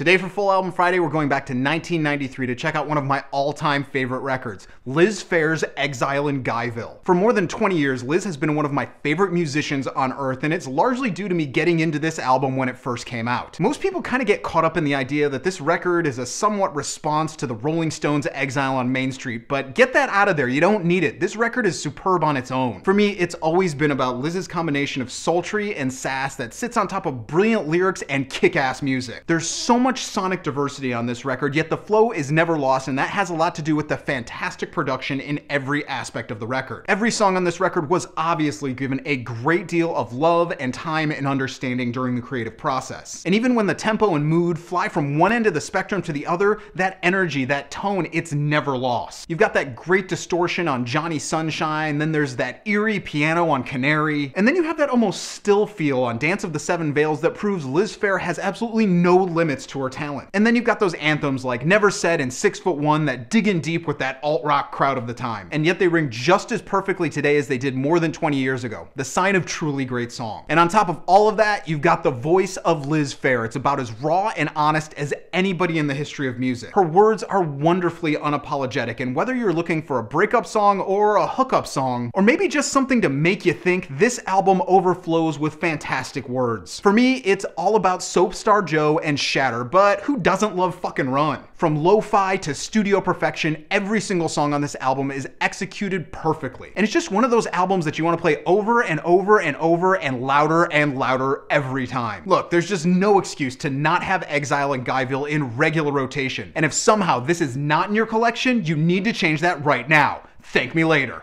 Today for Full Album Friday, we're going back to 1993 to check out one of my all-time favorite records, Liz Phair's Exile in Guyville. For more than 20 years, Liz has been one of my favorite musicians on earth, and it's largely due to me getting into this album when it first came out. Most people kind of get caught up in the idea that this record is a somewhat response to the Rolling Stones' Exile on Main Street, but get that out of there, you don't need it. This record is superb on its own. For me, it's always been about Liz's combination of sultry and sass that sits on top of brilliant lyrics and kick-ass music. There's so much sonic diversity on this record, yet the flow is never lost, and that has a lot to do with the fantastic production in every aspect of the record. Every song on this record was obviously given a great deal of love and time and understanding during the creative process. And even when the tempo and mood fly from one end of the spectrum to the other, that energy, that tone, it's never lost. You've got that great distortion on Johnny Sunshine, then there's that eerie piano on Canary, and then you have that almost still feel on Dance of the Seven Veils that proves Liz Phair has absolutely no limits to her talent. And then you've got those anthems like Never Said and 6'1" that dig in deep with that alt-rock crowd of the time. And yet they ring just as perfectly today as they did more than 20 years ago. The sign of truly great song. And on top of all of that, you've got the voice of Liz Phair. It's about as raw and honest as anybody in the history of music. Her words are wonderfully unapologetic, and whether you're looking for a breakup song or a hookup song, or maybe just something to make you think, this album overflows with fantastic words. For me, it's all about Soap Star Joe and Shatter, but who doesn't love fucking Run? From lo-fi to studio perfection, every single song on this album is executed perfectly. And it's just one of those albums that you want to play over and over and over and louder every time. Look, there's just no excuse to not have Exile in Guyville in regular rotation. And if somehow this is not in your collection, you need to change that right now. Thank me later.